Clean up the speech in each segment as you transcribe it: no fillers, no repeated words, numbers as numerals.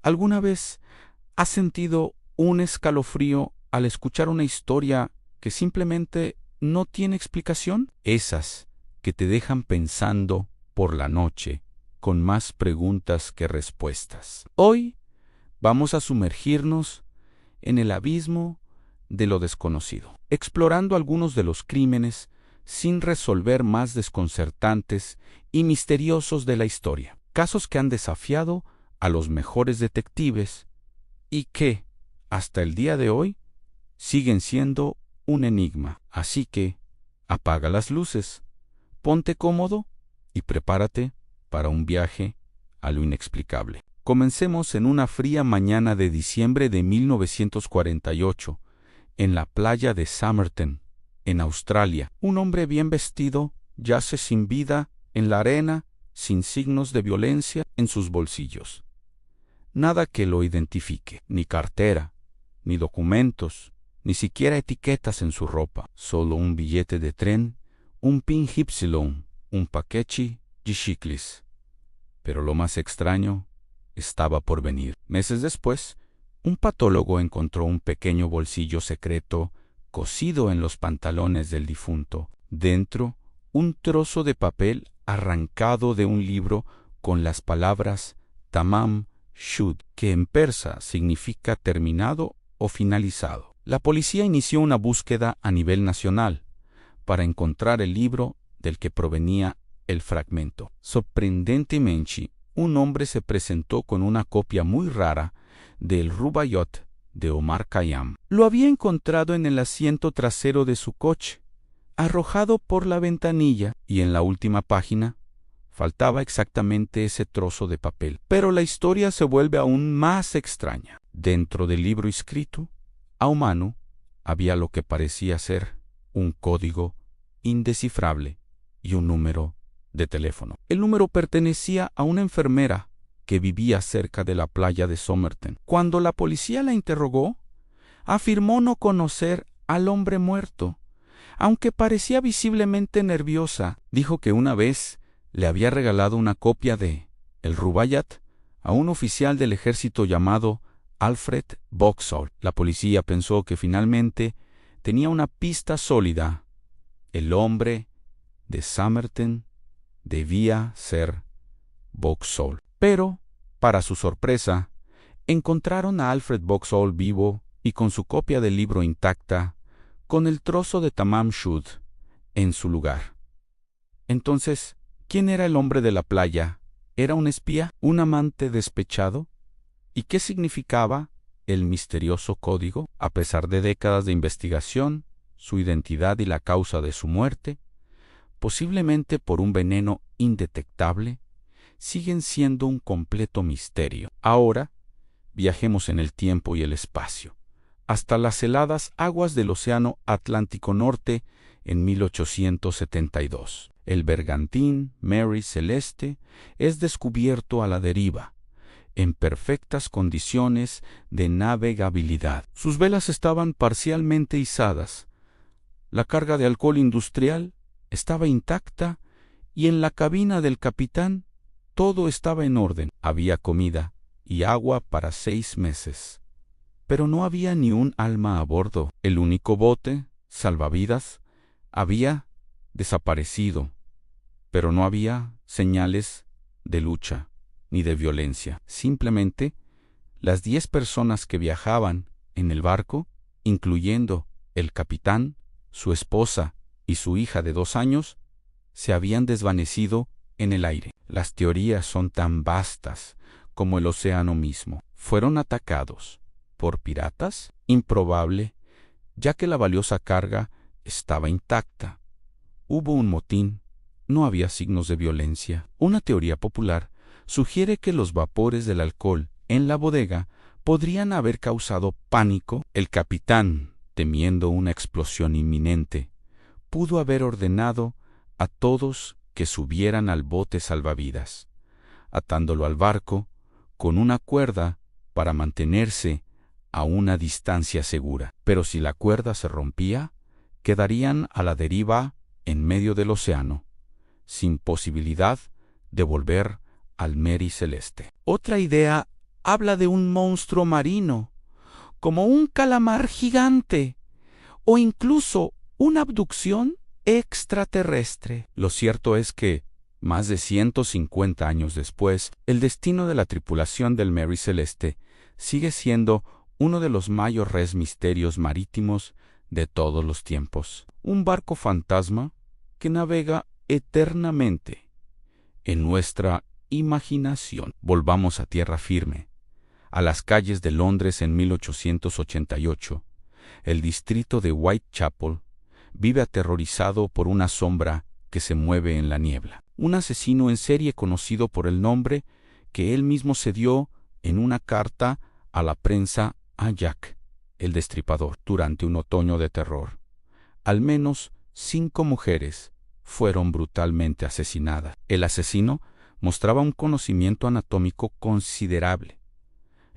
¿Alguna vez has sentido un escalofrío al escuchar una historia que simplemente no tiene explicación? Esas que te dejan pensando por la noche, con más preguntas que respuestas. Hoy vamos a sumergirnos en el abismo de lo desconocido, explorando algunos de los crímenes sin resolver más desconcertantes y misteriosos de la historia. Casos que han desafiado a los mejores detectives y que, hasta el día de hoy, siguen siendo un enigma. Así que, apaga las luces, ponte cómodo y prepárate para un viaje a lo inexplicable. Comencemos en una fría mañana de diciembre de 1948, en la playa de Somerton, en Australia. Un hombre bien vestido yace sin vida en la arena, sin signos de violencia en sus bolsillos. Nada que lo identifique, ni cartera, ni documentos, ni siquiera etiquetas en su ropa. Solo un billete de tren, un pin Ypsilon, un paquete de chicles. Pero lo más extraño estaba por venir. Meses después, un patólogo encontró un pequeño bolsillo secreto cosido en los pantalones del difunto. Dentro, un trozo de papel arrancado de un libro con las palabras Tamam Shud, que en persa significa terminado o finalizado. La policía inició una búsqueda a nivel nacional para encontrar el libro del que provenía el fragmento. Sorprendentemente, un hombre se presentó con una copia muy rara del Rubaiyat de Omar Khayyam. Lo había encontrado en el asiento trasero de su coche, arrojado por la ventanilla, y en la última página faltaba exactamente ese trozo de papel. Pero la historia se vuelve aún más extraña. Dentro del libro escrito a mano había lo que parecía ser un código indescifrable y un número de teléfono. El número pertenecía a una enfermera que vivía cerca de la playa de Somerton. Cuando la policía la interrogó, afirmó no conocer al hombre muerto. Aunque parecía visiblemente nerviosa, dijo que una vez le había regalado una copia de El Rubaiyat a un oficial del ejército llamado Alfred Boxall. La policía pensó que finalmente tenía una pista sólida. El hombre de Somerton debía ser Boxall. Pero, para su sorpresa, encontraron a Alfred Boxall vivo y con su copia del libro intacta, con el trozo de Tamam Shud en su lugar. Entonces, ¿quién era el hombre de la playa? ¿Era un espía? ¿Un amante despechado? ¿Y qué significaba el misterioso código? A pesar de décadas de investigación, su identidad y la causa de su muerte, posiblemente por un veneno indetectable, siguen siendo un completo misterio. Ahora, viajemos en el tiempo y el espacio, hasta las heladas aguas del Océano Atlántico Norte en 1872. El bergantín Mary Celeste es descubierto a la deriva, en perfectas condiciones de navegabilidad. Sus velas estaban parcialmente izadas, la carga de alcohol industrial estaba intacta y en la cabina del capitán todo estaba en orden. Había comida y agua para 6 meses. Pero no había ni un alma a bordo. El único bote, salvavidas, había desaparecido, pero no había señales de lucha ni de violencia. Simplemente, las 10 personas que viajaban en el barco, incluyendo el capitán, su esposa y su hija de 2 años, se habían desvanecido en el aire. Las teorías son tan vastas como el océano mismo. ¿Fueron atacados por piratas? Improbable, ya que la valiosa carga estaba intacta. Hubo un motín, no había signos de violencia. Una teoría popular sugiere que los vapores del alcohol en la bodega podrían haber causado pánico. El capitán, temiendo una explosión inminente, pudo haber ordenado a todos que subieran al bote salvavidas, atándolo al barco con una cuerda para mantenerse a una distancia segura. Pero si la cuerda se rompía, quedarían a la deriva en medio del océano, sin posibilidad de volver al Mary Celeste. Otra idea habla de un monstruo marino, como un calamar gigante, o incluso una abducción extraterrestre. Lo cierto es que, más de 150 años después, el destino de la tripulación del Mary Celeste sigue siendo uno de los mayores misterios marítimos de todos los tiempos. Un barco fantasma que navega eternamente en nuestra imaginación. Volvamos a tierra firme, a las calles de Londres en 1888. El distrito de Whitechapel vive aterrorizado por una sombra que se mueve en la niebla. Un asesino en serie conocido por el nombre que él mismo se dio en una carta a la prensa a Jack, el Destripador, durante un otoño de terror. Al menos 5 mujeres fueron brutalmente asesinadas. El asesino mostraba un conocimiento anatómico considerable,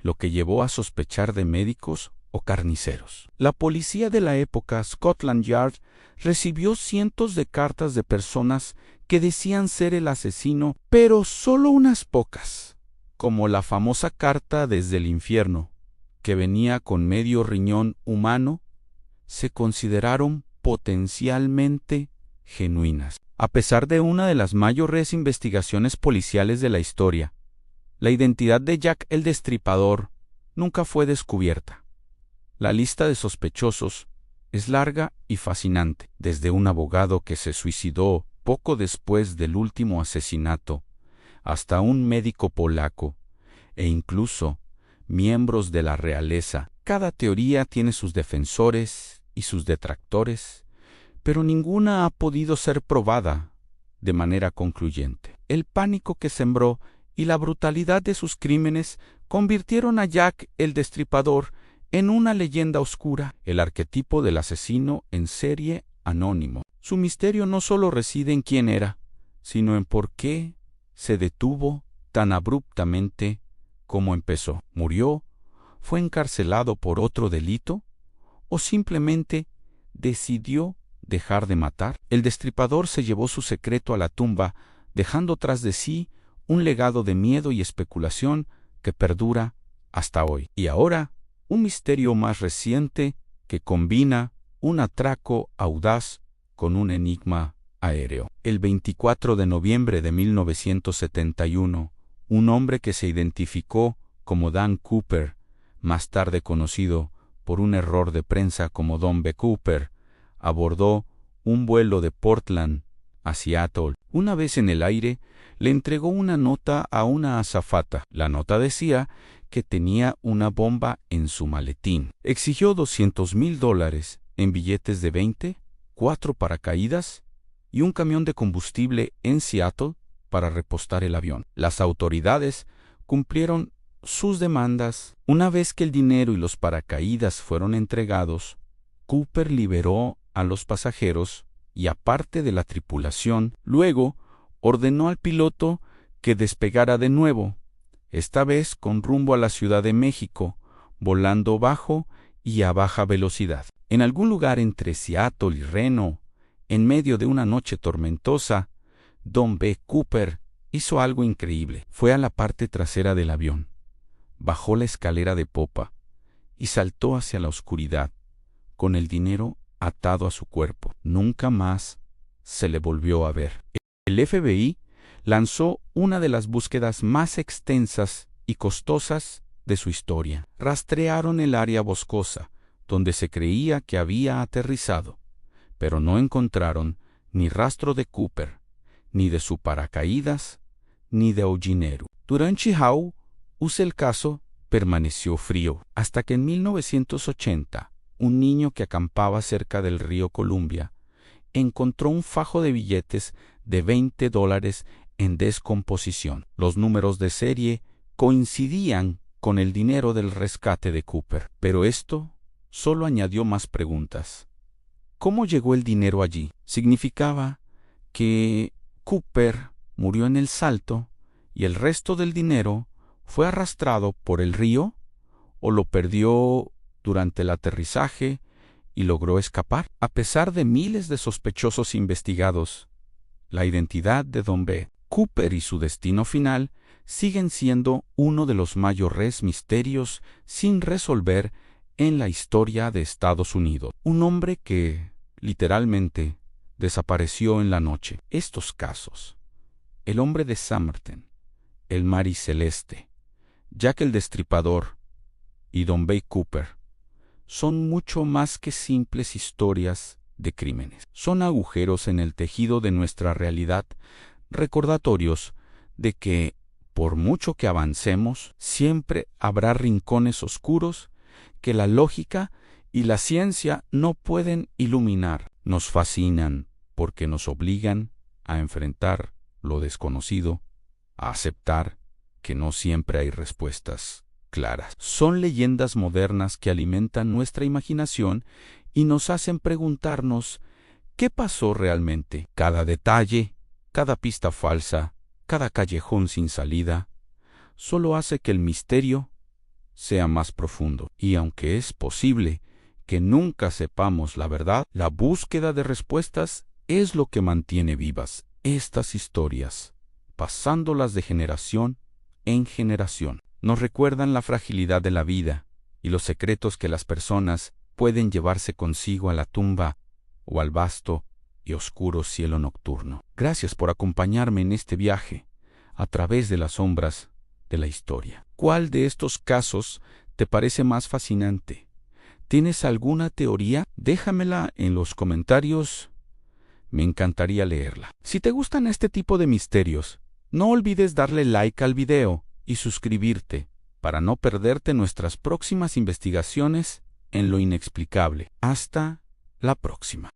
lo que llevó a sospechar de médicos o carniceros. La policía de la época, Scotland Yard, recibió cientos de cartas de personas que decían ser el asesino, pero solo unas pocas, como la famosa carta desde el infierno, que venía con medio riñón humano, se consideraron potencialmente genuinas. A pesar de una de las mayores investigaciones policiales de la historia, la identidad de Jack el Destripador nunca fue descubierta. La lista de sospechosos es larga y fascinante, desde un abogado que se suicidó poco después del último asesinato, hasta un médico polaco, e incluso miembros de la realeza. Cada teoría tiene sus defensores y sus detractores, pero ninguna ha podido ser probada de manera concluyente. El pánico que sembró y la brutalidad de sus crímenes convirtieron a Jack el Destripador en una leyenda oscura, el arquetipo del asesino en serie anónimo. Su misterio no solo reside en quién era, sino en por qué se detuvo tan abruptamente como empezó. ¿Murió? ¿Fue encarcelado por otro delito? ¿O simplemente decidió dejar de matar? El Destripador se llevó su secreto a la tumba, dejando tras de sí un legado de miedo y especulación que perdura hasta hoy. Y ahora, un misterio más reciente que combina un atraco audaz con un enigma aéreo. El 24 de noviembre de 1971, un hombre que se identificó como Dan Cooper, más tarde conocido por un error de prensa como Don B. Cooper, abordó un vuelo de Portland a Seattle. Una vez en el aire, le entregó una nota a una azafata. La nota decía que tenía una bomba en su maletín. Exigió $200,000 en billetes de 20, 4 paracaídas y un camión de combustible en Seattle para repostar el avión. Las autoridades cumplieron sus demandas. Una vez que el dinero y los paracaídas fueron entregados, Cooper liberó a los pasajeros y a parte de la tripulación. Luego ordenó al piloto que despegara de nuevo, esta vez con rumbo a la Ciudad de México, volando bajo y a baja velocidad. En algún lugar entre Seattle y Reno, en medio de una noche tormentosa, Don B. Cooper hizo algo increíble. Fue a la parte trasera del avión, bajó la escalera de popa y saltó hacia la oscuridad, con el dinero atado a su cuerpo. Nunca más se le volvió a ver. El FBI lanzó una de las búsquedas más extensas y costosas de su historia. Rastrearon el área boscosa donde se creía que había aterrizado, pero no encontraron ni rastro de Cooper, ni de su paracaídas, ni de Ojineru. Durante el caso permaneció frío, hasta que en 1980, un niño que acampaba cerca del río Columbia encontró un fajo de billetes de $20 en descomposición. Los números de serie coincidían con el dinero del rescate de Cooper, pero esto solo añadió más preguntas. ¿Cómo llegó el dinero allí? ¿Significaba que Cooper murió en el salto y el resto del dinero fue arrastrado por el río, o lo perdió durante el aterrizaje y logró escapar? A pesar de miles de sospechosos investigados, la identidad de Don B. Cooper y su destino final siguen siendo uno de los mayores misterios sin resolver en la historia de Estados Unidos. Un hombre que, literalmente, desapareció en la noche. Estos casos, el hombre de Somerton, el Mary Celeste, Jack el Destripador y Don Bay Cooper, son mucho más que simples historias de crímenes. Son agujeros en el tejido de nuestra realidad, recordatorios de que, por mucho que avancemos, siempre habrá rincones oscuros que la lógica y la ciencia no pueden iluminar. Nos fascinan porque nos obligan a enfrentar lo desconocido, a aceptar que no siempre hay respuestas claras. Son leyendas modernas que alimentan nuestra imaginación y nos hacen preguntarnos ¿qué pasó realmente? Cada detalle, cada pista falsa, cada callejón sin salida, solo hace que el misterio sea más profundo. Y aunque es posible que nunca sepamos la verdad, la búsqueda de respuestas es lo que mantiene vivas estas historias, pasándolas de generación en generación. Nos recuerdan la fragilidad de la vida y los secretos que las personas pueden llevarse consigo a la tumba o al vasto y oscuro cielo nocturno. Gracias por acompañarme en este viaje a través de las sombras de la historia. ¿Cuál de estos casos te parece más fascinante? ¿Tienes alguna teoría? Déjamela en los comentarios. Me encantaría leerla. Si te gustan este tipo de misterios, no olvides darle like al video y suscribirte para no perderte nuestras próximas investigaciones en lo inexplicable. Hasta la próxima.